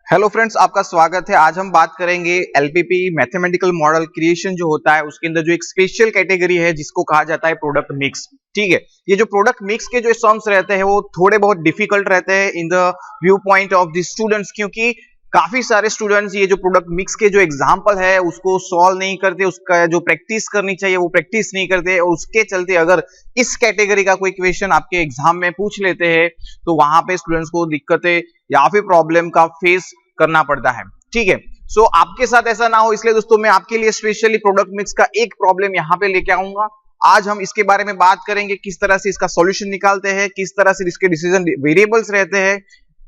Hello friends, आपका स्वागत है। आज हम बात करेंगे एलपीपी मैथमेटिकल मॉडल क्रिएशन जो होता है उसके अंदर जो एक स्पेशल कैटेगरी है जिसको कहा जाता है प्रोडक्ट मिक्स। ठीक है, ये जो प्रोडक्ट मिक्स के जो सम्स रहते हैं वो थोड़े बहुत डिफिकल्ट रहते हैं in the view point of the students, क्योंकि काफी सारे स्टूडेंट्स ये जो प्रोडक्ट मिक्स के जो एग्जाम्पल है उसको सॉल्व नहीं करते, उसका जो प्रैक्टिस करनी चाहिए वो प्रैक्टिस नहीं करते, और उसके चलते अगर इस कैटेगरी का कोई क्वेश्चन आपके एग्जाम में पूछ लेते हैं तो वहां पे स्टूडेंट्स को दिक्कतें या फिर प्रॉब्लम का फेस करना पड़ता है। ठीक है, सो आपके साथ ऐसा ना हो इसलिए दोस्तों मैं आपके लिए स्पेशली प्रोडक्ट मिक्स का एक प्रॉब्लम यहाँ पे लेके आऊंगा। आज हम इसके बारे में बात करेंगे, किस तरह से इसका सॉल्यूशन निकालते हैं, किस तरह से इसके डिसीजन वेरिएबल्स रहते हैं,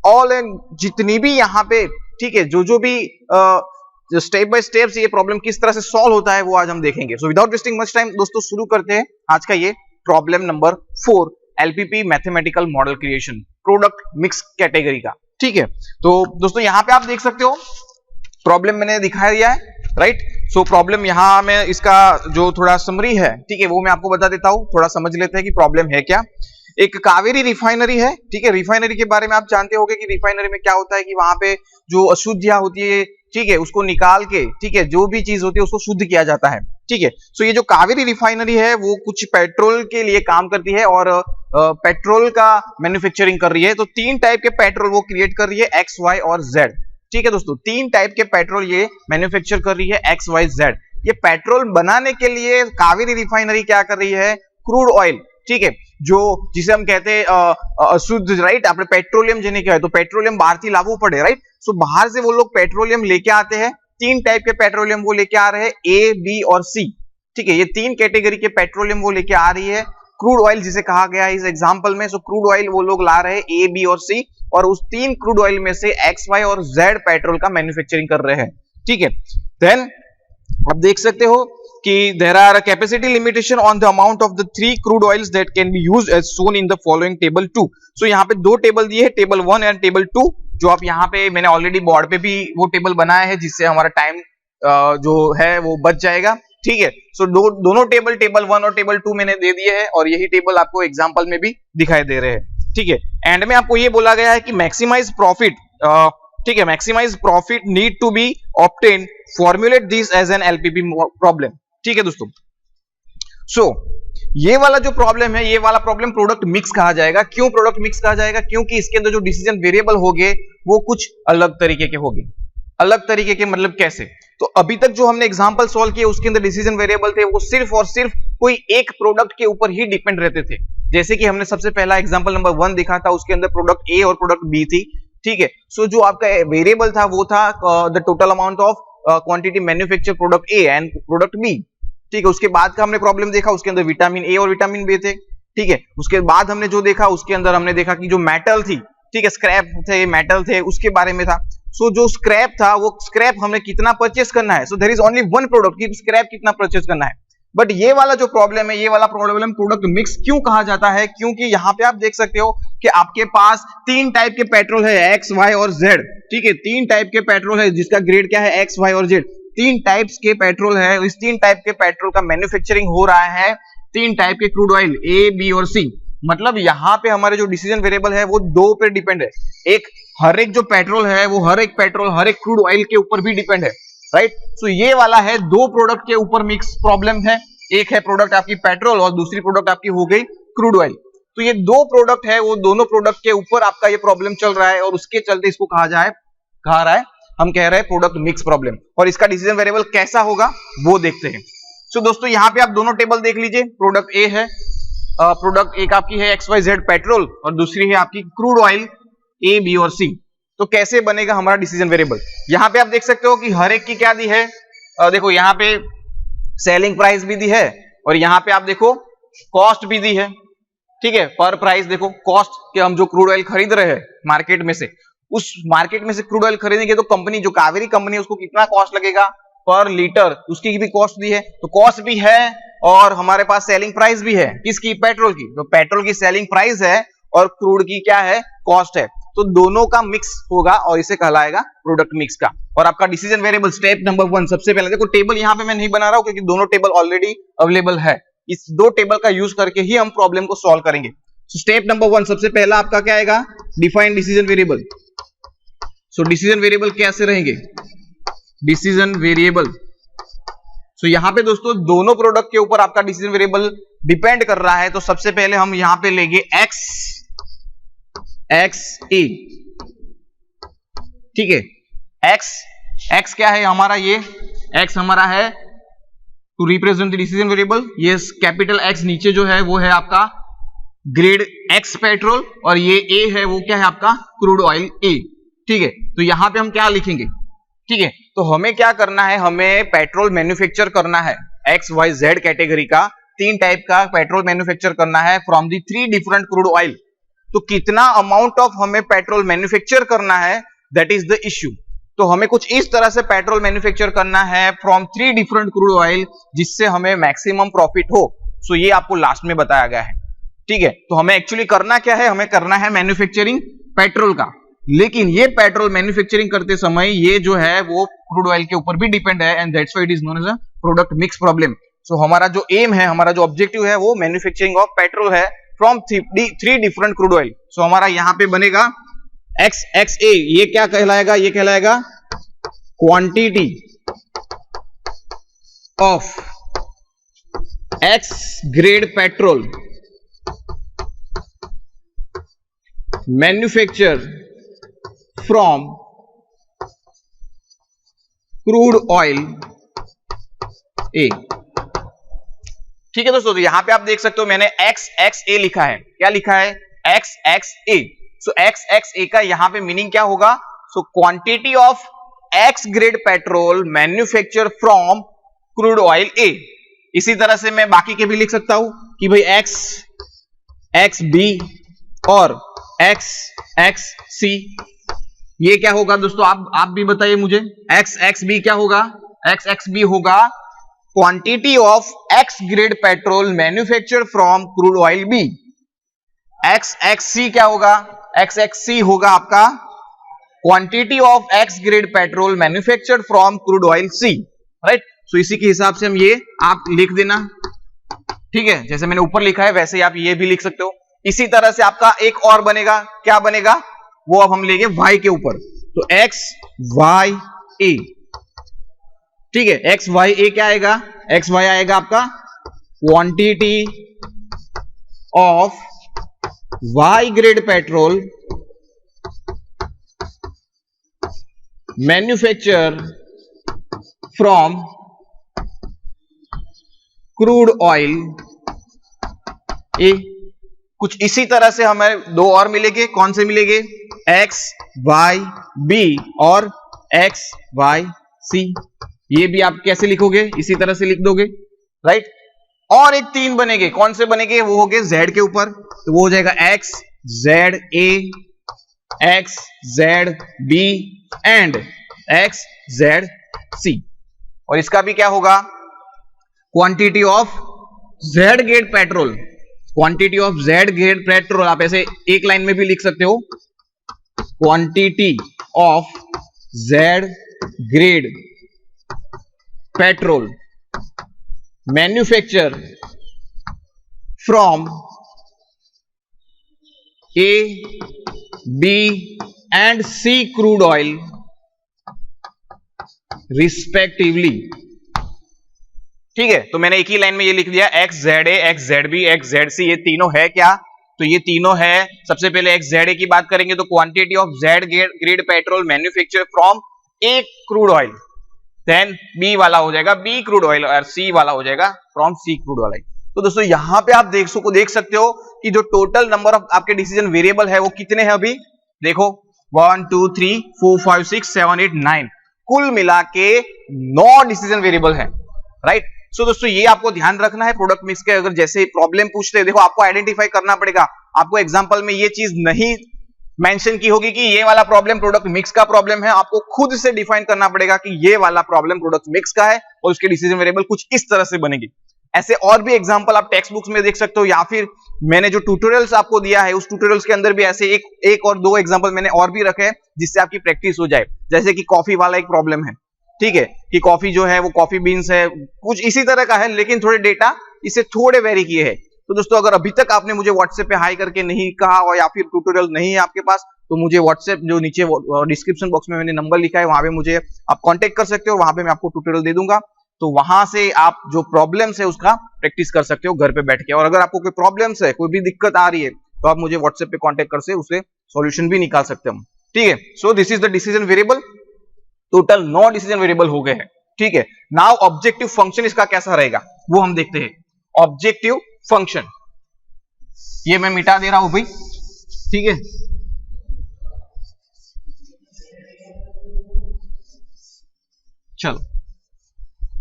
ऑल एंड जितनी भी यहाँ पे ठीक है जो भी स्टेप बाय स्टेप ये प्रॉब्लम किस तरह से सॉल्व होता है वो आज हम देखेंगे। So without wasting much time दोस्तों शुरू करते हैं आज का ये problem number 4 LPP mathematical model creation product mix category का। ठीक है, तो दोस्तों यहाँ पे आप देख सकते हो प्रॉब्लम मैंने दिखा दिया है, राइट। सो प्रॉब्लम यहाँ में इसका जो थोड़ा समरी है, ठीक है, वो मैं आपको बता देता हूँ। थोड़ा समझ लेते हैं कि प्रॉब्लम है क्या। एक कावेरी रिफाइनरी है, ठीक है। रिफाइनरी के बारे में आप जानते होंगे कि रिफाइनरी में क्या होता है कि वहां पे जो अशुद्धियां होती है, ठीक है, उसको निकाल के, ठीक है, जो भी चीज होती है उसको शुद्ध किया जाता है। ठीक है, सो ये जो कावेरी रिफाइनरी है वो कुछ पेट्रोल के लिए काम करती है और पेट्रोल का मैन्युफैक्चरिंग कर रही है। तो 3 टाइप के पेट्रोल वो क्रिएट कर रही है, एक्स वाई और जेड। ठीक है दोस्तों, 3 टाइप के पेट्रोल ये मैन्युफैक्चर कर रही है, एक्स वाई जेड। ये पेट्रोल बनाने के लिए कावेरी रिफाइनरी क्या कर रही है, क्रूड ऑयल, ठीक है, जो जिसे हम कहते हैं अशुद्ध, राइट। आपने पेट्रोलियम जिन्हें क्या है, तो पेट्रोलियम बाहर से लागू पड़े, राइट। सो बाहर से वो लोग पेट्रोलियम लेके आते हैं। 3 टाइप के पेट्रोलियम वो लेके आ रहे हैं, ए, बी और सी। ठीक है, ये 3 कैटेगरी के पेट्रोलियम वो लेके आ रही है। क्रूड ऑयल जिसे कहा गया है इस एग्जांपल में, सो क्रूड ऑयल वो लोग ला रहे हैं ए, बी और सी, और उस 3 क्रूड ऑयल में से एक्स, वाई और जेड पेट्रोल का मैन्युफैक्चरिंग कर रहे हैं। ठीक है, देन आप देख सकते हो कि there are a capacity limitation on the amount of the 3 crude oils that can be used as shown in the following table 2. So यहाँ पे 2 टेबल दिए हैं, टेबल 1 एंड टेबल 2, जो आप यहाँ पे मैंने ऑलरेडी बोर्ड पे भी वो टेबल बनाया है जिससे हमारा टाइम जो है वो बच जाएगा। ठीक है, सो दोनों टेबल 1 और टेबल 2 मैंने दे दिए हैं और यही टेबल आपको एग्जाम्पल में भी दिखाई दे रहे हैं। ठीक है, एंड में आपको ये बोला गया है कि मैक्सिमाइज प्रॉफिट, ठीक है, maximize profit need to be obtain, formulate this as an LPP problem. ठीक है दोस्तों, सो ये वाला जो प्रॉब्लम है, ये वाला प्रॉब्लम प्रोडक्ट मिक्स कहा जाएगा। क्यों प्रोडक्ट मिक्स कहा जाएगा, क्योंकि इसके अंदर जो डिसीजन वेरिएबल होंगे वो कुछ अलग तरीके के होंगे। अलग तरीके के मतलब कैसे, तो अभी तक जो हमने एग्जांपल सॉल्व किए उसके अंदर डिसीजन वेरिएबल थे वो सिर्फ और सिर्फ कोई एक प्रोडक्ट के ऊपर ही डिपेंड रहते थे। जैसे कि हमने सबसे पहला एग्जांपल नंबर 1 देखा था, उसके अंदर प्रोडक्ट ए और प्रोडक्ट बी थी। ठीक है, सो जो आपका वेरिएबल था वो था the total amount of quantity manufacture product A and product B. ठीक है, उसके बाद का हमने प्रॉब्लम देखा, उसके अंदर विटामिन ए और विटामिन बी थे। ठीक है, उसके बाद हमने जो देखा उसके अंदर हमने देखा कि जो मेटल थी, ठीक है, स्क्रैप थे, मेटल थे, उसके बारे में था। सो जो स्क्रैप था वो स्क्रैप हमें कितना परचेस करना है, so there is only one product कि स्क्रैप कितना परचेस करना है। बट ये वाला जो प्रॉब्लम है, ये वाला प्रॉब्लम प्रोडक्ट मिक्स क्यों कहा जाता है, क्योंकि यहाँ पे आप देख सकते हो कि आपके पास 3 टाइप के पेट्रोल है, एक्स, वाई और जेड। ठीक है, 3 टाइप के पेट्रोल है जिसका ग्रेड क्या है, एक्स, वाई और जेड। 3 टाइप्स के पेट्रोल है, इस 3 टाइप के पेट्रोल का मैन्युफैक्चरिंग हो रहा है 3 टाइप के क्रूड ऑयल ए, बी और सी। मतलब यहाँ पे हमारे जो डिसीजन वेरिएबल है वो 2 पे डिपेंड है। एक, हर एक जो पेट्रोल है वो हर एक पेट्रोल हर एक क्रूड ऑयल के ऊपर भी डिपेंड है, राइट। सो ये वाला है 2 प्रोडक्ट के ऊपर मिक्स प्रॉब्लम है। एक है प्रोडक्ट आपकी पेट्रोल और दूसरी प्रोडक्ट आपकी हो गई क्रूड ऑयल। तो ये 2 प्रोडक्ट है, वो दोनों प्रोडक्ट के ऊपर आपका ये प्रॉब्लम चल रहा है और उसके चलते इसको कहा रहा है, हम कह रहे हैं प्रोडक्ट मिक्स प्रॉब्लम। और इसका डिसीजन वेरिएबल कैसा होगा वो देखते हैं। सो दोस्तों यहाँ पे आप दोनों टेबल देख लीजिए। प्रोडक्ट ए है, प्रोडक्ट एक आपकी है एक्स वाई जेड पेट्रोल और दूसरी है आपकी क्रूड ऑयल ए, बी और सी। तो कैसे बनेगा हमारा डिसीजन वेरिएबल, यहाँ पे आप देख सकते हो कि हर एक की क्या दी है, देखो यहाँ पे सेलिंग प्राइस भी दी है और यहाँ पे आप देखो कॉस्ट भी दी है। ठीक है, पर प्राइस देखो, कॉस्ट के हम जो क्रूड ऑयल खरीद रहे हैं मार्केट में से, उस मार्केट में से क्रूड ऑयल खरीदेंगे तो कंपनी, जो कावेरी कंपनी है, उसको कितना कॉस्ट लगेगा पर लीटर, उसकी भी कॉस्ट दी है। तो कॉस्ट भी है और हमारे पास सेलिंग प्राइस भी है, किसकी, पेट्रोल की। तो पेट्रोल की सेलिंग प्राइस है और क्रूड की क्या है, कॉस्ट है। तो दोनों का मिक्स होगा और इसे कहलाएगा प्रोडक्ट मिक्स का। और आपका डिसीजन वेरिएबल स्टेप नंबर 1, सबसे पहले देखो टेबल यहाँ पे मैं नहीं बना रहा हूं क्योंकि दोनों टेबल ऑलरेडी अवेलेबल है। इस 2 टेबल का यूज करके ही हम प्रॉब्लम को सॉल्व करेंगे। स्टेप नंबर 1, सबसे पहला आपका क्या आएगा, define decision variable. So decision variable कैसे रहेंगे, डिसीजन वेरिएबल। सो यहां पे दोस्तों दोनों प्रोडक्ट के ऊपर आपका डिसीजन वेरिएबल डिपेंड कर रहा है। तो सबसे पहले हम यहां पे लेंगे एक्स ए, ठीक है। एक्स क्या है हमारा, ये एक्स हमारा है to represent the decision variable. ये कैपिटल एक्स नीचे जो है वो है आपका ग्रेड एक्स पेट्रोल, और ये ए है वो क्या है आपका क्रूड ऑयल ए, ठीक है। तो यहां पे हम क्या लिखेंगे, ठीक है। तो हमें क्या करना है, हमें पेट्रोल मैन्युफैक्चर करना है एक्स वाई जेड कैटेगरी का, 3 टाइप का पेट्रोल मैन्युफैक्चर करना है from the 3 different crude oil. तो कितना अमाउंट ऑफ हमें पेट्रोल मैन्युफैक्चर करना है, दैट इज द इश्यू। तो हमें कुछ इस तरह से पेट्रोल मैन्युफैक्चर करना है फ्रॉम 3 डिफरेंट क्रूड ऑयल, जिससे हमें मैक्सिमम प्रॉफिट हो। सो ये आपको लास्ट में बताया गया है, ठीक है। तो हमें एक्चुअली करना क्या है, हमें करना है मैन्युफैक्चरिंग पेट्रोल का, लेकिन ये पेट्रोल मैन्युफैक्चरिंग करते समय ये जो है वो क्रूड ऑयल के ऊपर भी डिपेंड है, and that's why it is known as a product mix problem. So हमारा जो एम है, हमारा जो ऑब्जेक्टिव है वो मैन्युफैक्चरिंग ऑफ पेट्रोल है from 3 different crude oil. So हमारा यहां पे बनेगा एक्स ए, ये क्या कहलाएगा, ये कहलाएगा quantity of X grade petrol manufacture from crude oil A, ठीक है दोस्तों। तो यहां पे आप देख सकते हो मैंने एक्स ए लिखा है, क्या लिखा है, एक्स ए। सो एक्स ए का यहां पे मीनिंग क्या होगा, so quantity of X grade petrol manufacture from crude oil A. इसी तरह से मैं बाकी के भी लिख सकता हूं कि भाई एक्स बी और एक्स सी, ये क्या होगा दोस्तों, आप भी बताइए मुझे, एक्स बी क्या होगा, एक्स बी होगा quantity of X grade petrol manufacture from crude oil B. X C क्या होगा, एक्स सी होगा आपका quantity of X grade petrol manufactured from crude oil C, right. So इसी के हिसाब से हम ये आप लिख देना, ठीक है। जैसे मैंने ऊपर लिखा है वैसे ही आप ये भी लिख सकते हो। इसी तरह से आपका एक और बनेगा, क्या बनेगा, वो अब हम लेंगे वाई के ऊपर। तो एक्स वाई ए, ठीक है। एक्स वाई ए क्या आएगा, एक्स वाई आएगा आपका quantity of Y grade petrol manufacture from crude oil A. कुछ इसी तरह से हमें 2 और मिलेंगे, कौन से मिलेंगे, एक्स वाई बी और एक्स वाई सी। ये भी आप कैसे लिखोगे, इसी तरह से लिख दोगे, राइट। और एक 3 बनेंगे, कौन से बनेंगे, वो हो गए जेड के ऊपर, तो वो हो जाएगा X Z A, X Z B and X Z C. और इसका भी क्या होगा, quantity of Z grade petrol, quantity of Z grade petrol, आप ऐसे एक लाइन में भी लिख सकते हो, quantity of Z grade petrol manufacture from A B and C crude oil respectively, ठीक है। तो मैंने एक ही लाइन में ये लिख दिया, X Z A, X Z B, X Z C, ये तीनों है क्या, तो ये तीनों है। सबसे पहले एक्स जेड ए की बात करेंगे तो quantity of Z grade petrol manufacture from A crude oil, then B वाला हो जाएगा बी क्रूड ऑयल, और सी वाला हो जाएगा फ्रॉम सी क्रूड ऑयल। तो दोस्तों यहां पे आप देख सकते हो कि जो टोटल नंबर ऑफ आपके डिसीजन वेरिएबल है वो कितने हैं, अभी देखो 1 2 3 4 5 6 7 8 9, कुल मिला के 9 डिसीजन वेरिएबल है, राइट। सो दोस्तों ये आपको ध्यान रखना है प्रोडक्ट मिक्स के, अगर जैसे प्रॉब्लम पूछते हैं, देखो आपको आइडेंटिफाई करना पड़ेगा। आपको एग्जांपल में ये चीज नहीं मेंशन की होगी कि ये वाला प्रॉब्लम प्रोडक्ट मिक्स का प्रॉब्लम है, आपको खुद से डिफाइन करना पड़ेगा कि ये वाला प्रॉब्लम प्रोडक्ट मिक्स का है और उसके डिसीजन वेरिएबल कुछ इस तरह से बनेगी। ऐसे और भी एग्जांपल आप टेक्स्ट बुक्स में देख सकते हो, या फिर मैंने जो ट्यूटोरियल्स आपको दिया है उस ट्यूटोरियल्स के अंदर भी ऐसे एक और 2 एग्जांपल मैंने और भी रखे हैं, जिससे आपकी प्रैक्टिस हो जाए। जैसे कि कॉफी वाला एक प्रॉब्लम है, ठीक है, कि कॉफी जो है वो कॉफी बीन्स है, कुछ इसी तरह का है, लेकिन थोड़े डेटा इससे थोड़े वेरी किए हैं। तो दोस्तों अगर अभी तक आपने मुझे व्हाट्सएप पे हाई करके नहीं कहा और या फिर ट्यूटोरियल नहीं है आपके पास, तो मुझे व्हाट्सएप जो नीचे डिस्क्रिप्शन बॉक्स में मैंने नंबर लिखा है वहां पे मुझे आप कांटेक्ट कर सकते हो, वहां पे मैं आपको ट्यूटोरियल दे दूंगा। तो वहां से आप जो प्रॉब्लम्स है उसका प्रैक्टिस कर सकते हो घर पे बैठ के। और अगर आपको कोई प्रॉब्लम्स है, कोई भी दिक्कत आ रही है, तो आप मुझे व्हाट्सएप पे कांटेक्ट कर से उससे सॉल्यूशन भी निकाल सकते हैं हम, ठीक है। So this is the decision variable. Total 9 decision variable हो गए हैं, ठीक है। नाउ ऑब्जेक्टिव फंक्शन इसका कैसा रहेगा वो हम देखते हैं। ऑब्जेक्टिव फंक्शन ये मैं मिटा दे रहा हूं भाई, ठीक है। चलो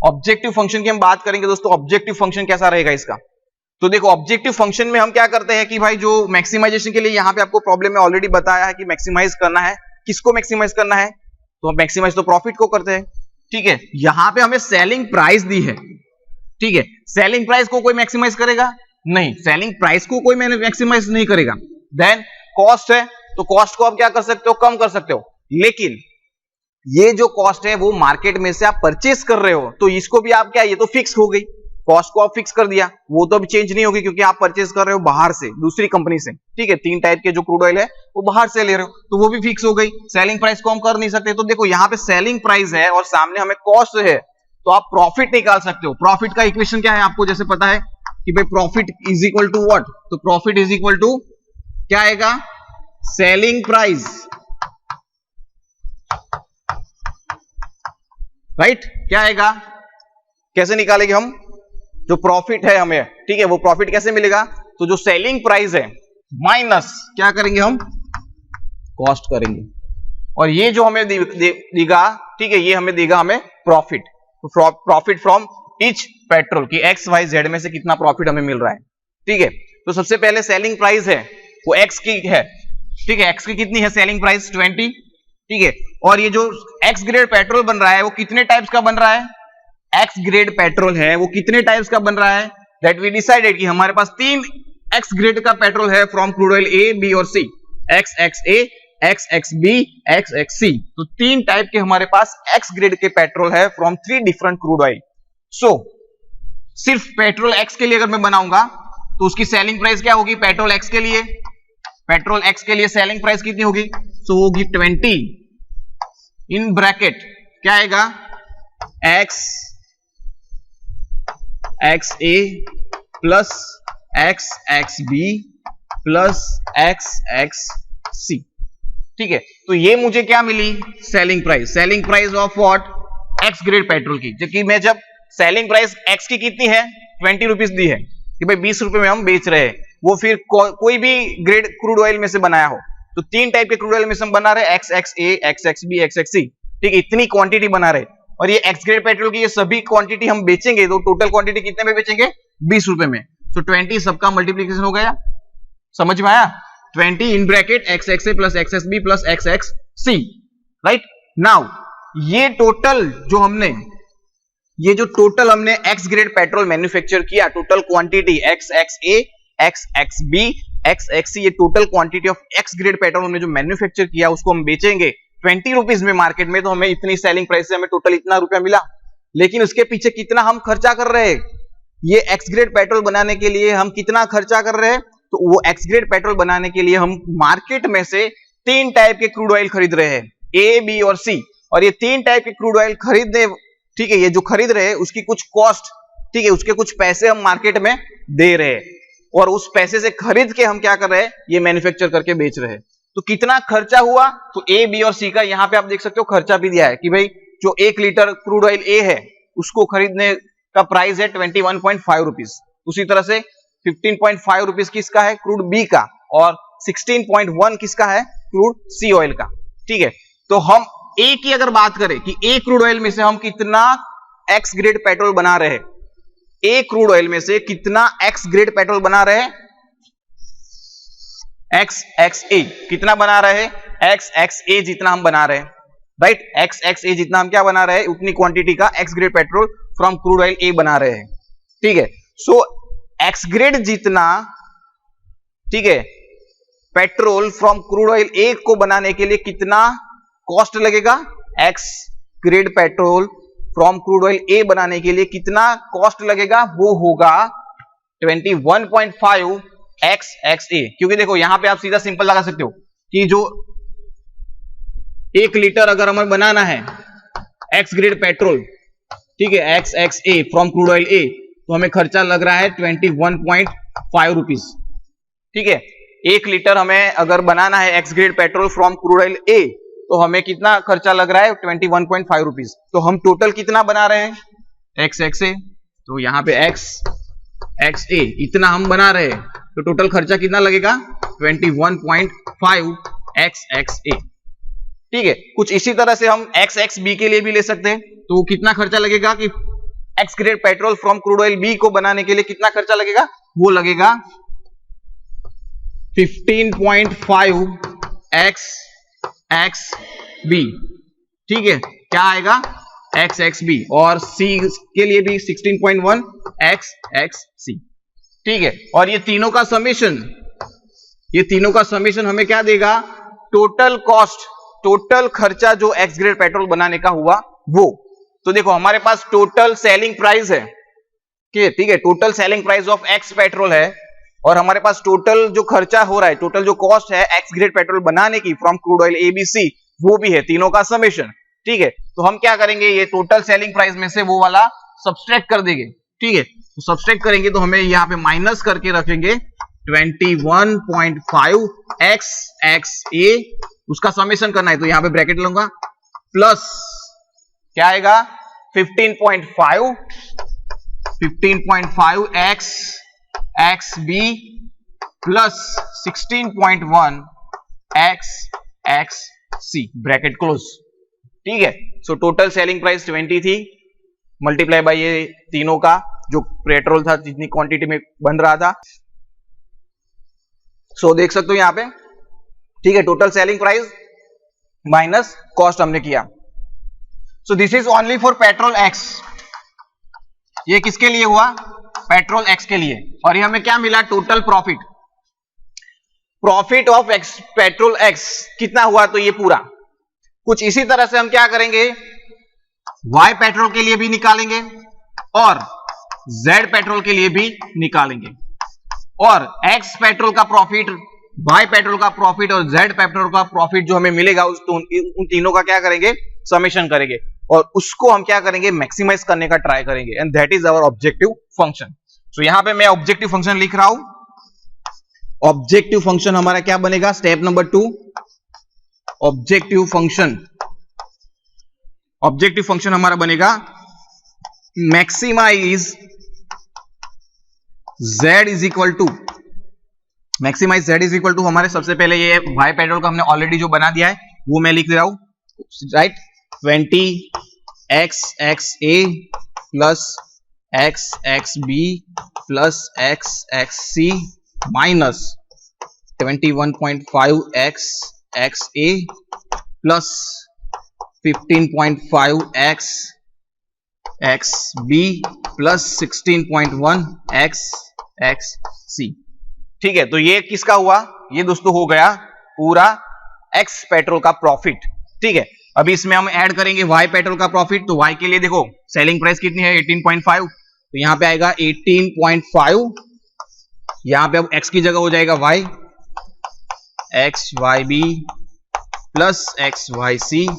ऑब्जेक्टिव फंक्शन की हम बात करेंगे दोस्तों। ऑब्जेक्टिव फंक्शन कैसा रहेगा इसका, तो देखो ऑब्जेक्टिव फंक्शन में हम क्या करते हैं कि भाई जो मैक्सिमाइजेशन के लिए यहां पे आपको प्रॉब्लम में ऑलरेडी बताया है कि मैक्सिमाइज करना है, किसको मैक्सिमाइज करना है, तो हम मैक्सिमाइज तो प्रॉफिट को करते हैं, ठीक है। यहां पे हमें सेलिंग प्राइस दी है, ठीक है। सेलिंग प्राइस को कोई मैक्सिमाइज करेगा नहीं, सेलिंग प्राइस को कोई मैक्सिमाइज नहीं करेगा। देन कॉस्ट है, तो कॉस्ट को आप क्या कर सकते हो, कम कर सकते हो। लेकिन ये जो कॉस्ट है वो मार्केट में से आप परचेस कर रहे हो, तो इसको भी आप क्या, ये तो फिक्स हो गई, कॉस्ट को आप फिक्स कर दिया, वो तो अभी चेंज नहीं होगी क्योंकि आप परचेस कर रहे हो बाहर से, दूसरी कंपनी से, ठीक है। 3 टाइप के जो क्रूड ऑयल है वो बाहर से ले रहे हो, तो वो भी फिक्स हो गई। सेलिंग प्राइस को हम कर नहीं सकते, तो देखो यहाँ पे सेलिंग प्राइस है और सामने हमें कॉस्ट है, तो आप प्रॉफिट निकाल सकते हो। प्रॉफिट का इक्वेशन क्या है आपको जैसे पता है कि भाई profit is equal to what, तो प्रॉफिट इज इक्वल टू क्या आएगा, सेलिंग प्राइस, राइट। क्या आएगा, कैसे निकालेंगे हम, जो प्रॉफिट है हमें, ठीक है, वो प्रॉफिट कैसे मिलेगा, तो जो सेलिंग प्राइस है माइनस क्या करेंगे हम, कॉस्ट करेंगे, और ये जो हमें देगा, ठीक है, ये हमें देगा हमें प्रॉफिट। तो प्रॉफिट फ्रॉम ईच पेट्रोल की एक्स वाई जेड में से कितना प्रॉफिट हमें मिल रहा है, ठीक है। तो सबसे पहले सेलिंग प्राइस है वो एक्स की है, ठीक है, एक्स की कितनी है सेलिंग प्राइस 20, ठीक है। और ये जो एक्स ग्रेड पेट्रोल बन रहा है वो कितने टाइप्स का बन रहा है, एक्स ग्रेड पेट्रोल है वो कितने टाइप्स का बन रहा है, दैट वी डिसाइडेड कि हमारे पास 3 एक्स ग्रेड का पेट्रोल है from crude oil A, B और C, X X A, X X B, X X C. तो 3 टाइप के हमारे पास एक्स ग्रेड के पेट्रोल है from 3 different crude oil. So सिर्फ पेट्रोल एक्स के लिए अगर मैं बनाऊंगा तो उसकी सेलिंग प्राइस क्या होगी, पेट्रोल एक्स के लिए, पेट्रोल एक्स के लिए सेलिंग प्राइस कितनी होगी, सो होगी 20 इन ब्रैकेट क्या आएगा, X X A plus X X B plus X X C, ठीक है। तो ये मुझे क्या मिली, selling price, selling price of what, X grade petrol की। जबकि मैं जब सेलिंग प्राइस एक्स की कितनी है 20 रुपीज दी है कि भाई 20 रुपए में हम बेच रहे हैं, वो फिर कोई भी ग्रेड क्रूड ऑयल में से बनाया हो, तो 3 टाइप के क्रूड ऑयल में से हम बना रहे X X A, X X B, X X C, ठीक है, इतनी क्वांटिटी बना रहे। और ये एक्स ग्रेड पेट्रोल की ये सभी क्वांटिटी हम बेचेंगे, तो टोटल क्वांटिटी कितने में बेचेंगे, 20 रुपए में। तो 20 सबका मल्टीप्लीकेशन हो गया, समझ में आया, 20 in bracket X X A plus X X B plus X X C, right. Now ये टोटल जो हमने एक्स ग्रेड पेट्रोल मैन्युफैक्चर किया, total quantity X X A, X X B, X X C, ये total quantity of X grade petrol हमने जो manufacture किया उसको हम बेचेंगे 20 रुपीज में मार्केट में, तो हमें इतनी सेलिंग प्राइस से हमें टोटल इतना रुपया मिला। लेकिन उसके पीछे कितना हम खर्चा कर रहे हैं, ये एक्स ग्रेड पेट्रोल बनाने के लिए हम कितना खर्चा कर रहे हैं, तो वो एक्स ग्रेड पेट्रोल बनाने के लिए हम मार्केट में से 3 टाइप के क्रूड ऑयल खरीद रहे हैं, ए, बी और सी। और ये 3 टाइप के क्रूड ऑयल खरीदने, ठीक है, ये जो खरीद रहे हैं उसकी कुछ कॉस्ट, ठीक है, उसके कुछ पैसे हम मार्केट में दे रहे हैं, और उस पैसे से खरीद के हम क्या कर रहे हैं, ये मैन्युफैक्चर करके बेच रहे हैं। तो कितना खर्चा हुआ, तो ए, बी और सी का यहां पे आप देख सकते हो खर्चा भी दिया है कि भाई जो 1 लीटर क्रूड ऑयल ए है उसको खरीदने का प्राइस है 21.5 रुपीज। उसी तरह से 15.5 रुपीज किसका है, क्रूड बी का, और 16.1 किसका है, क्रूड सी ऑयल का, ठीक है। तो हम ए की अगर बात करें कि ए क्रूड ऑयल में से हम कितना एक्स ग्रेड पेट्रोल बना रहे हैं, ए क्रूड ऑयल में से कितना एक्स ग्रेड पेट्रोल बना रहे हैं, एक्स एक्स ए कितना बना रहे हैं, एक्स एक्स ए जितना हम बना रहे हैं, राइट, एक्स एक्स ए जितना हम क्या बना रहे हैं, उतनी क्वांटिटी का X grade petrol from crude oil A बना रहे हैं, ठीक है। सो एक्स ग्रेड जितना, ठीक है, petrol from crude oil A को बनाने के लिए कितना कॉस्ट लगेगा, X grade petrol from crude oil A बनाने के लिए कितना कॉस्ट लगेगा, वो होगा 21.5 एक्स एक्स ए। क्योंकि देखो यहां पे आप सीधा सिंपल लगा सकते हो कि जो 1 लीटर अगर हमें बनाना है एक्स ग्रेड पेट्रोल, ठीक है, XXA from crude oil A, तो हमें खर्चा लग रहा है 21.5 रुपीज। ठीक है, 1 लीटर हमें अगर बनाना है X grade petrol from crude oil A, तो हमें कितना खर्चा लग रहा है 21.5 रुपीज। तो हम टोटल कितना बना रहे हैं XXA, तो यहाँ पे XXA इतना हम बना रहे हैं, तो टोटल खर्चा कितना लगेगा 21.5 XXA। ठीक है, कुछ इसी तरह से हम XXB के लिए भी ले सकते हैं। तो कितना खर्चा लगेगा कि X grade petrol from crude oil B को बनाने के लिए कितना खर्चा लगेगा, वो लगेगा 15.5 XXB। ठीक है, क्या आएगा XXB, और C के लिए भी 16.1 XXC। ठीक है, और ये तीनों का समेशन हमें क्या देगा, टोटल कॉस्ट, टोटल खर्चा जो एक्स ग्रेड पेट्रोल बनाने का हुआ वो। तो देखो हमारे पास टोटल सेलिंग प्राइस है, ठीक है, total selling price of x petrol है, और हमारे पास टोटल जो खर्चा हो रहा है, टोटल जो कॉस्ट है एक्स ग्रेड पेट्रोल बनाने की फ्रॉम क्रूड ऑयल ABC, वो भी है, तीनों का समेशन। ठीक है, तो हम क्या करेंगे, ये टोटल सेलिंग प्राइस में से वो वाला सब्सट्रैक्ट कर देंगे। ठीक है, तो सब्सट्रैक्ट करेंगे तो हमें यहाँ पे माइनस करके रखेंगे 21.5 XXA, उसका समेशन करना है तो यहां पे ब्रैकेट लूंगा, प्लस क्या आएगा 15.5 XXB plus 16.1 XXC, bracket close. ठीक है, सो टोटल सेलिंग प्राइस 20 थी, मल्टीप्लाई बाय ये तीनों का जो पेट्रोल था, जितनी क्वांटिटी में बन रहा था। सो देख सकते हो यहां पे, ठीक है, total selling price minus cost हमने किया। So this is only for petrol x, ये किसके लिए हुआ, पेट्रोल एक्स के लिए। और ये हमें क्या मिला, total profit of x petrol x कितना हुआ, तो ये पूरा। कुछ इसी तरह से हम क्या करेंगे, वाई पेट्रोल के लिए भी निकालेंगे और जेड पेट्रोल के लिए भी निकालेंगे, और एक्स पेट्रोल का प्रॉफिट, वाई पेट्रोल का प्रॉफिट और जेड पेट्रोल का प्रॉफिट जो हमें मिलेगा उन तीनों का क्या करेंगे, समेशन करेंगे, और उसको हम क्या करेंगे, मैक्सिमाइज करने का ट्राई करेंगे, and that is our objective function. तो यहां पे मैं ऑब्जेक्टिव फंक्शन लिख रहा हूं। ऑब्जेक्टिव फंक्शन हमारा क्या बनेगा, स्टेप नंबर 2, ऑब्जेक्टिव फंक्शन हमारा बनेगा maximize z is equal to, maximize z is equal to, हमारे सबसे पहले ये वाई पेट्रोल का हमने ऑलरेडी जो बना दिया है वो मैं लिख रहा हूं, right, 20 XXA plus XXB plus XXC minus 21.5 XXA plus 15.5 XXB plus 16.1 XXC। ठीक है, तो ये किसका हुआ, ये दोस्तों हो गया पूरा एक्स पेट्रोल का प्रॉफिट। ठीक है, अभी इसमें हम ऐड करेंगे वाई पेट्रोल का प्रॉफिट। तो वाई के लिए देखो सेलिंग प्राइस कितनी है 18.5, तो यहां पे आएगा 18.5, यहां पे अब एक्स की जगह हो जाएगा Y, XYB plus XYC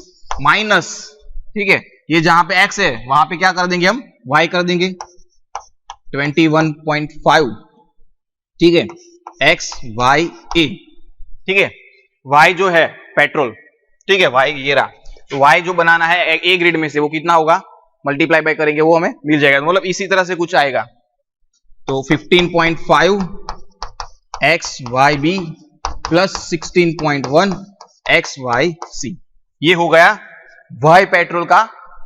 minus, ठीक है, ये जहां पे एक्स है वहां पे क्या कर देंगे हम, वाई कर देंगे 21.5, ठीक है, XYA। ठीक है, वाई जो है पेट्रोल, ठीक है, वाई ये रहा, तो वाई जो बनाना है ए ग्रेड में से वो कितना होगा, मल्टीप्लाई बाय करेंगे वो हमें मिल जाएगा, मतलब इसी तरह से कुछ आएगा। तो 15.5 XYB प्लस 16.1 XYC, ये हो गया वाई पेट्रोल का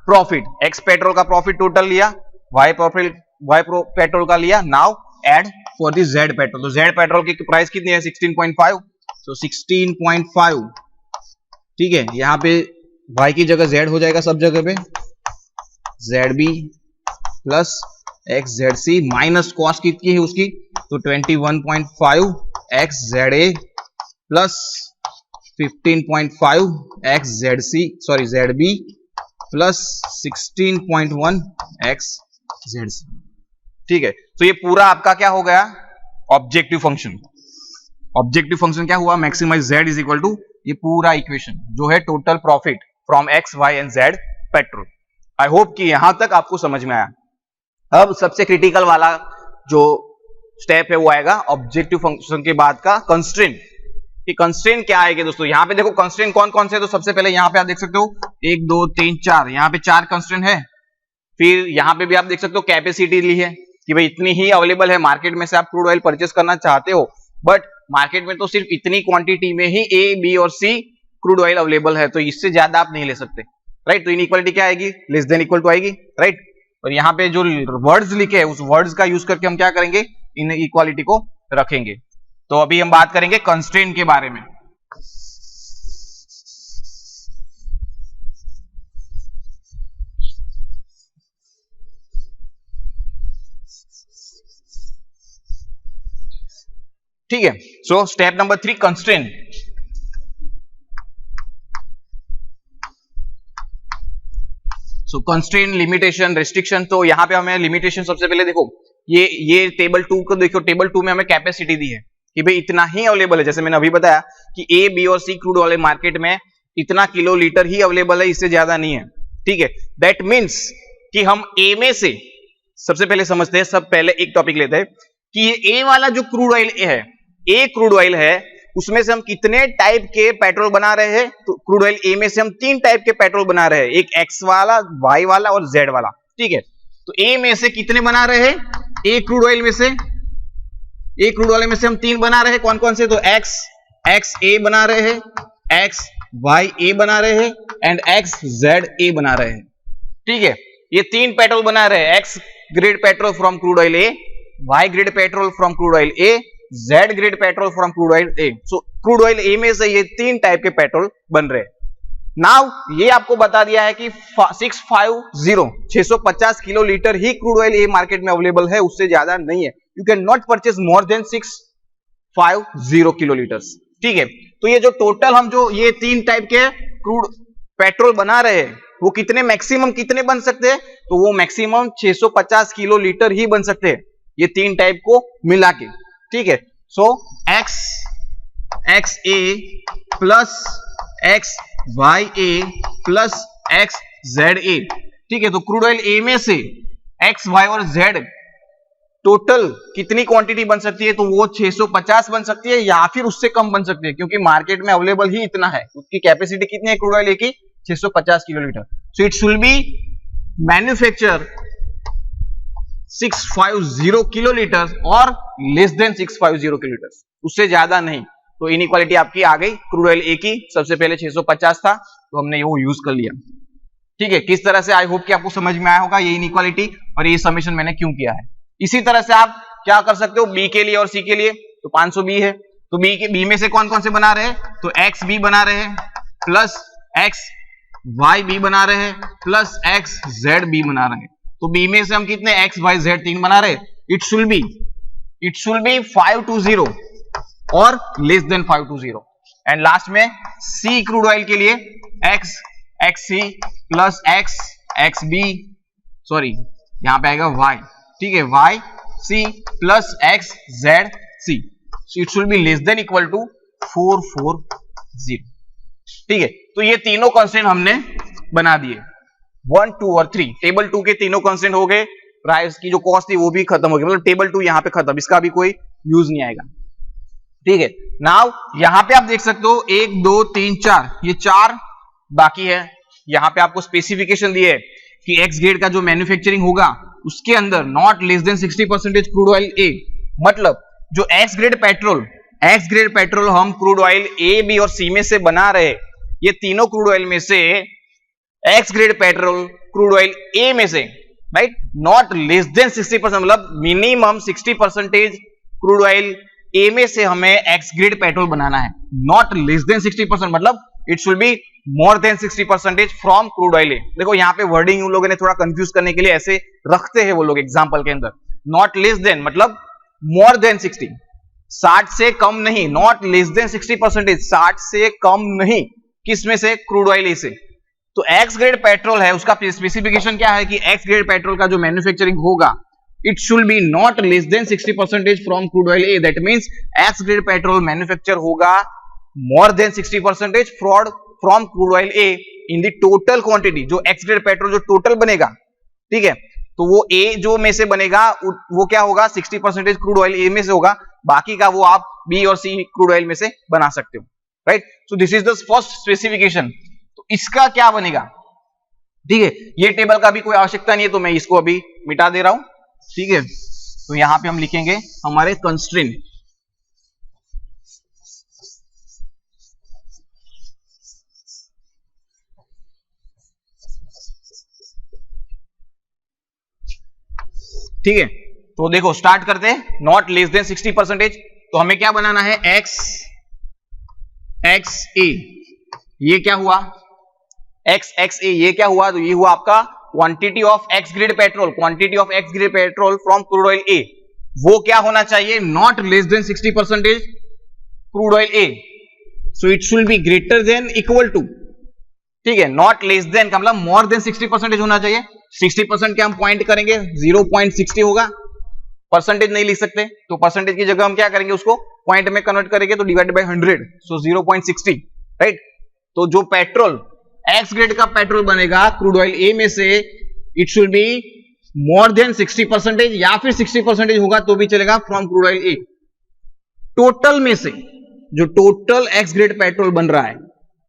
प्रॉफिट। एक्स पेट्रोल का प्रॉफिट टोटल लिया, वाई पेट्रोल का लिया, now add for the Z petrol. तो जेड पेट्रोल की प्राइस कितनी है 16.5, तो 16.5, ठीक है, यहां पे वाई की जगह जेड हो जाएगा सब जगह पे, ZB plus XZC minus cost कितनी है उसकी, तो 21.5 XZA plus 15.5 XZC sorry ZB plus 16.1 XZC। ठीक है, तो ये पूरा आपका क्या हो गया, ऑब्जेक्टिव फंक्शन। ऑब्जेक्टिव फंक्शन क्या हुआ, maximize z is equal to ये पूरा इक्वेशन जो है total profit from X Y and Z petrol. I hope कि यहां तक आपको समझ में आया। अब सबसे क्रिटिकल वाला जो स्टेप है वो आएगा ऑब्जेक्टिव फंक्शन के बाद का कंस्ट्रेंट। कि कंस्ट्रेंट क्या आएगा दोस्तों, यहां पे देखो कंस्ट्रेंट कौन कौन से है। तो सबसे पहले यहां पे आप देख सकते हो 1 2 3 4, यहां पे 4 कंस्ट्रेंट है। फिर यहां पे भी आप देख सकते हो कैपेसिटी ली है कि भाई इतनी ही अवेलेबल है, मार्केट में से आप क्रूड ऑयल परचेस करना चाहते हो बट मार्केट में तो सिर्फ इतनी क्वांटिटी में ही ए बी और सी क्रूड ऑयल अवेलेबल है, तो इससे ज्यादा आप नहीं ले सकते, राइट। तो इनइक्वालिटी क्या आएगी, लेस देन इक्वल टू आएगी, राइट। और यहाँ पे जो वर्ड्स लिखे हैं उस वर्ड्स का यूज करके हम क्या करेंगे, इन इक्वालिटी को रखेंगे। तो अभी हम बात करेंगे कंस्ट्रेंट के बारे में। ठीक है, सो स्टेप नंबर 3 कंस्ट्रेंट। सो कंस्ट्रेंट, लिमिटेशन, रेस्ट्रिक्शन। तो यहां पे हमें लिमिटेशन सबसे पहले देखो, ये टेबल 2 को देखो, टेबल 2 में हमें कैपेसिटी दी है कि भाई इतना ही अवेलेबल है। जैसे मैंने अभी बताया कि ए बी और सी क्रूड ऑयल मार्केट में इतना किलो लीटर ही अवेलेबल है, इससे ज्यादा नहीं है, ठीक है। दैट मीन्स कि हम ए में से सबसे पहले समझते हैं, सब पहले एक टॉपिक लेते हैं कि ये ए वाला जो क्रूड ऑयल है, ए क्रूड ऑयल है, उसमें से हम कितने टाइप के पेट्रोल बना रहे हैं। तो क्रूड ऑयल ए में से हम 3 टाइप के पेट्रोल बना रहे हैं, एक एक्स वाला, वाई वाला और जेड वाला, ठीक है। तो ए में से कितने बना रहे हैं, ए क्रूड ऑयल में से, ए क्रूड ऑयल में से हम 3 बना रहे हैं। कौन कौन से, तो एक्स ए बना रहे हैं, एक्स वाई ए बना रहे हैं एंड एक्स जेड ए बना रहे हैं, ठीक है। ये 3 पेट्रोल बना रहे हैं, X grade petrol from crude oil A, Y grade petrol from crude oil A, Z grade petrol from crude oil A. So crude oil A में से ये 3 टाइप के पेट्रोल बन रहे हैं। नाउ ये आपको बता दिया है कि 650 किलो लीटर ही क्रूड ऑयल ए मार्केट में अवेलेबल है, उससे ज्यादा नहीं है। You can not purchase more than 650 kilo litres, ठीक है। तो ये जो टोटल हम जो ये 3 टाइप के क्रूड पेट्रोल बना रहे हैं वो कितने मैक्सिमम कितने बन सकते हैं, तो वो मैक्सिमम 650 किलो लीटर ही बन सकते हैं, ये 3 टाइप को मिला के, ठीक है। So X A plus X Y A plus X Z A, ठीक है। तो क्रूड ऑयल ए में से एक्स वाई और जेड टोटल कितनी क्वांटिटी बन सकती है, तो वो 650 बन सकती है या फिर उससे कम बन सकती है, क्योंकि मार्केट में अवेलेबल ही इतना है। उसकी कैपेसिटी कितनी है क्रूड ऑयल ए की, 650 kilo litre. So it should B manufacture 650 kilo litre और लेस देन 650 किलो लीटर, उससे ज्यादा नहीं। तो इनइक्वालिटी आपकी आ गई क्रूड ऑयल ए की, सबसे पहले 650 था तो हमने वो यूज कर लिया, ठीक है। किस तरह से, आई होप कि आपको समझ में आया होगा ये इनइक्वालिटी और ये समेशन मैंने क्यों किया है। इसी तरह से आप क्या कर सकते हो बी के लिए और सी के लिए। तो 500 बी है, तो बी में से कौन कौन से बना रहे हैं, तो एक्स बी बना रहे हैं प्लस एक्स वाई बी बना रहे हैं प्लस एक्स जेड बी बना रहे हैं। तो बी में से हम कितने एक्स वाई जेड 3 बना रहे हैं। इट शुड बी 520 और लेस देन 520। एंड लास्ट में सी क्रूड ऑयल के लिए X C plus X B, sorry यहां पे आएगा वाई, ठीक है, Y C plus X Z C. It should be less than equal to 440, ठीक है। तो ये तीनों कांस्टेंट हमने बना दिए, 1 2 और 3। टेबल 2 के तीनों कांस्टेंट हो गए, प्राइस की जो कॉस्ट थी वो भी खत्म हो गई, मतलब टेबल 2 यहां पे खत्म, इसका भी कोई यूज नहीं आएगा, ठीक है। नाउ यहां पे आप देख सकते हो 1 2 3 4, ये 4 बाकी है। यहां पे आपको स्पेसिफिकेशन दिए कि एक्स ग्रेड का जो मैन्युफैक्चरिंग होगा उसके अंदर not less than 60% crude oil A, मतलब जो एक्स ग्रेड पेट्रोल हम क्रूड ऑयल ए बी और सी में से बना रहे, ये तीनों क्रूड ऑयल में से X grade petrol crude oil A में से, राइट, नॉट लेस देन 60%, मतलब मिनिमम 60% क्रूड ऑयल ए में से हमें एक्स ग्रेड पेट्रोल बनाना है। नॉट लेस देन 60%, मतलब it should be more than 60% from crude oil A. देखो यहाँ पे वर्डिंग उन लोगों ने थोड़ा कंफ्यूज करने के लिए ऐसे रखते हैं वो लोग एग्जांपल के अंदर। नॉट लेस देन मतलब मोर देन 60, 60 से कम नहीं, नॉट लेस देन 60%, 60 से कम नहीं, किसमें से, क्रूड ऑयल ए से। तो एक्स ग्रेड पेट्रोल है, उसका स्पेसिफिकेशन क्या है कि एक्स ग्रेड पेट्रोल का जो मैन्युफैक्चरिंग होगा it should be not less than 60% from crude oil A. That means X grade petrol manufacture होगा more than 60% fraud from crude oil A in the total quantity, जो X grade petrol जो total बनेगा, ठीक है, तो वो ए जो में से बनेगा वो क्या होगा, 60% क्रूड ऑयल ए में से होगा, बाकी का वो आप बी और सी क्रूड ऑयल में से बना सकते हो, right. So this is the first specification. तो इसका क्या बनेगा, ठीक है, ये टेबल का भी कोई आवश्यकता नहीं है, तो मैं इसको अभी मिटा दे रहा हूं, ठीक है। तो यहां पे हम लिखेंगे हमारे कंस्ट्रेंट, ठीक है। तो देखो स्टार्ट करते हैं, नॉट लेस देन 60%। तो हमें क्या बनाना है, एक्स एक्स ए, ये क्या हुआ, एक्स एक्स ए, ये क्या हुआ, तो ये हुआ आपका quantity of X grade petrol, quantity of X grade petrol from crude oil A, वो क्या होना चाहिए, not less than 60% crude oil A, so it should be greater than equal to, ठीक है, नॉट लेस देन का मतलब more than 60% होना चाहिए। 60% के हम पॉइंट करेंगे 0.60 होगा, परसेंटेज नहीं लिख सकते, तो परसेंटेज की जगह हम क्या करेंगे, उसको पॉइंट में कन्वर्ट करेंगे, तो डिवाइड बाय 100, सो 0.60, राइट। तो जो पेट्रोल एक्स ग्रेड का पेट्रोल बनेगा क्रूड ऑयल ए में से, it should be more than 60% या फिर 60% होगा तो भी चलेगा from crude oil A. Total में से जो टोटल एक्स ग्रेड पेट्रोल बन रहा है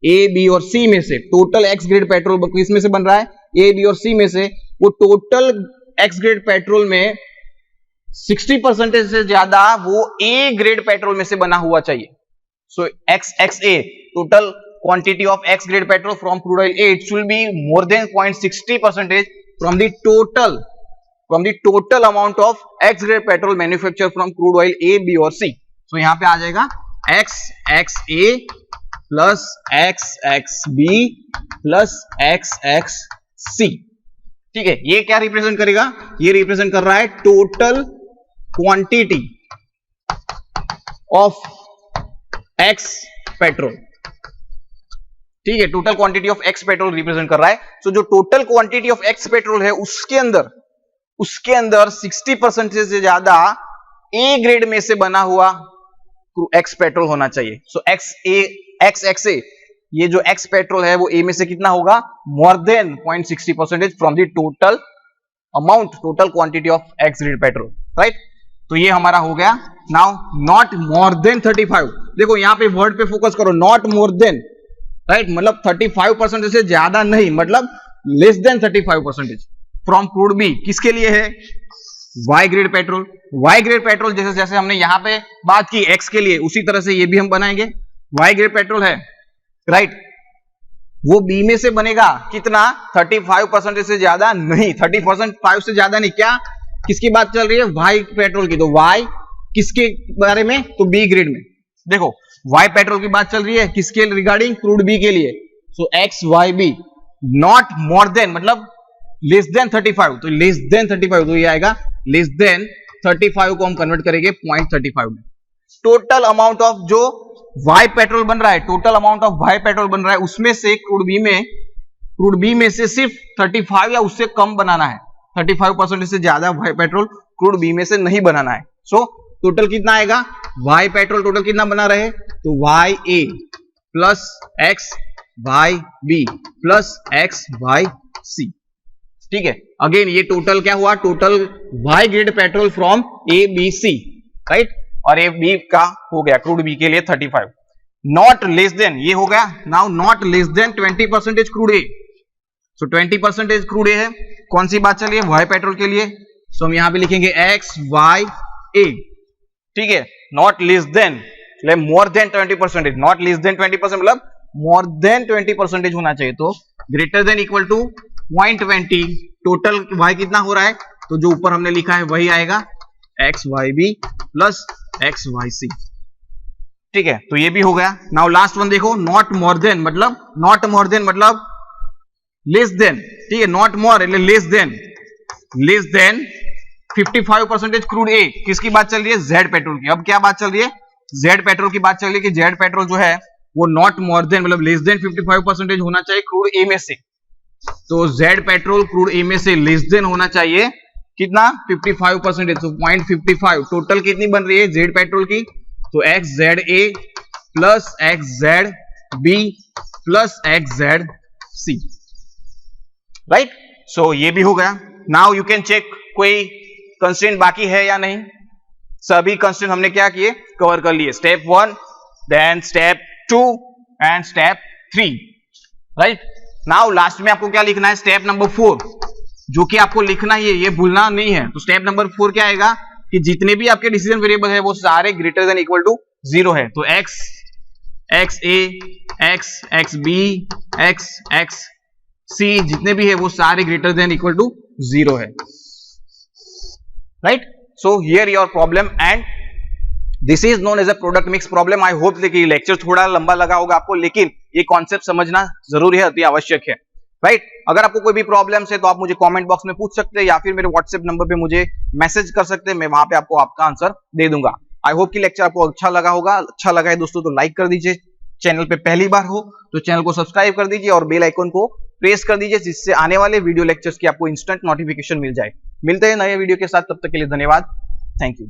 ए बी और सी में से, टोटल एक्स ग्रेड पेट्रोल किस में से बन रहा है, ए बी और सी में से, वो टोटल एक्स ग्रेड पेट्रोल में 60% से ज्यादा वो ए ग्रेड पेट्रोल में से बना हुआ चाहिए। So X X A, total quantity of X grade petrol from crude oil A, it should be more than 0.60% from the total amount of X grade petrol manufacture from crude oil A B और C. So यहां पे आ जाएगा X X A plus X X B plus X X C, ठीक है। ये क्या represent करेगा, ये रिप्रेजेंट कर रहा है total quantity of x petrol, ठीक है, total quantity of x petrol represent कर रहा है। सो जो total quantity of x petrol है उसके अंदर 60% से ज्यादा ए ग्रेड में से बना हुआ एक्स पेट्रोल होना चाहिए। सो एक्स एक्स ए, ये जो एक्स पेट्रोल है वो ए में से कितना होगा, more than 0.60% from the total amount, total quantity of X grade petrol, right. तो ये हमारा हो गया। नाउ नॉट मोर देन 35, देखो यहां पे वर्ड पे फोकस करो, नॉट मोर देन, राइट, मतलब 35% से ज्यादा नहीं, मतलब less than 35% from crude B, किसके लिए है, Y grade petrol. Y grade petrol जैसे जैसे हमने यहां पे बात की एक्स के लिए, उसी तरह से ये भी हम बनाएंगे। वाई ग्रेड पेट्रोल है, राइट, वो बी में से बनेगा कितना, 35% से ज्यादा नहीं, 30% से ज्यादा नहीं, क्या किसकी बात चल रही है, वाई पेट्रोल की। तो वाई किसके बारे में, तो बी ग्रेड में। देखो वाई पेट्रोल की बात चल रही है किसके रिगार्डिंग, क्रूड बी के लिए। So X Y B, not more than मतलब लेस देन 35, तो लेस देन 35, तो ये आएगा लेस देन 35 को हम कन्वर्ट करेंगे 0.35 में। टोटल अमाउंट ऑफ जो वाई पेट्रोल बन रहा है, total amount of Y petrol बन रहा है, उसमें से क्रूड बी में से सिर्फ 35 या उससे कम बनाना है, 35% से ज्यादा वाई पेट्रोल क्रूड बी में से नहीं बनाना है। सो टोटल कितना आएगा, वाई पेट्रोल टोटल कितना बना रहे, तो Y A plus X Y B plus X Y C, ठीक है। अगेन ये टोटल क्या हुआ, total Y grade petrol from A B C, right, और ए बी का हो गया क्रूड बी के लिए 35। नॉट लेस देन, ये हो गया। Now not less than 20% crude A, so 20% crude A है, कौन सी बात चल रही है, वाई पेट्रोल के लिए। सो हम यहां पे लिखेंगे एक्स वाई ए, ठीक है, not less than more than 20%, not less than 20% मतलब मोर देन 20% होना चाहिए, तो greater than equal to 0.20। Total y कितना हो रहा है, तो जो ऊपर हमने लिखा है वही आएगा, X Y B plus X Y C, ठीक है। तो ये भी हो गया। नाउ लास्ट वन देखो, नॉट मोर देन मतलब लेस देन, ठीक है, not more less than 55% crude A, किसकी बात चल रही है, जेड पेट्रोल की। अब क्या बात चल रही है, जेड पेट्रोल की बात चल रही है कि जेड पेट्रोल जो है वो नॉट मोर देन मतलब लेस देन 55% होना चाहिए क्रूड ए में से। तो जेड पेट्रोल क्रूड ए में से लेस देन होना चाहिए कितना, 55%, तो 0.55। टोटल कितनी बन रही है जेड पेट्रोल की, तो X Z A plus X Z B plus X Z C, right. So ये भी हो गया। नाउ यू कैन चेक कोई कंस्ट्रेंट बाकी है या नहीं। सभी कंस्ट्रेंट हमने क्या किए, कवर कर लिए। Step 1, then step 2 and step 3, right. Now last में आपको क्या लिखना है, स्टेप नंबर 4, जो कि आपको लिखना ही है, ये भूलना नहीं है। तो स्टेप नंबर 4 क्या आएगा कि जितने भी आपके डिसीजन वेरिएबल है वो सारे ग्रेटर देन इक्वल टू 0 है। तो x, x a, x, x b, x, x c जितने भी है वो सारे ग्रेटर देन इक्वल टू 0 है, right. So here your problem and this is known as a product mix problem. I hope कि lecture थोड़ा लंबा लगा होगा आपको, लेकिन ये कॉन्सेप्ट समझना जरूरी है, अति आवश्यक है, राइट। अगर आपको कोई भी प्रॉब्लम है तो आप मुझे कमेंट बॉक्स में पूछ सकते हैं या फिर मेरे व्हाट्सएप नंबर पे मुझे मैसेज कर सकते हैं, मैं वहां पे आपको आपका आंसर दे दूंगा। आई होप कि लेक्चर आपको अच्छा लगा होगा। अच्छा लगा है दोस्तों तो लाइक कर दीजिए, चैनल पे पहली बार हो तो चैनल को सब्सक्राइब कर दीजिए और बेल आइकन को प्रेस कर दीजिए, जिससे आने वाले वीडियो लेक्चर्स की आपको इंस्टेंट नोटिफिकेशन मिल जाए। मिलते हैं नए वीडियो के साथ, तब तक के लिए धन्यवाद, थैंक यू।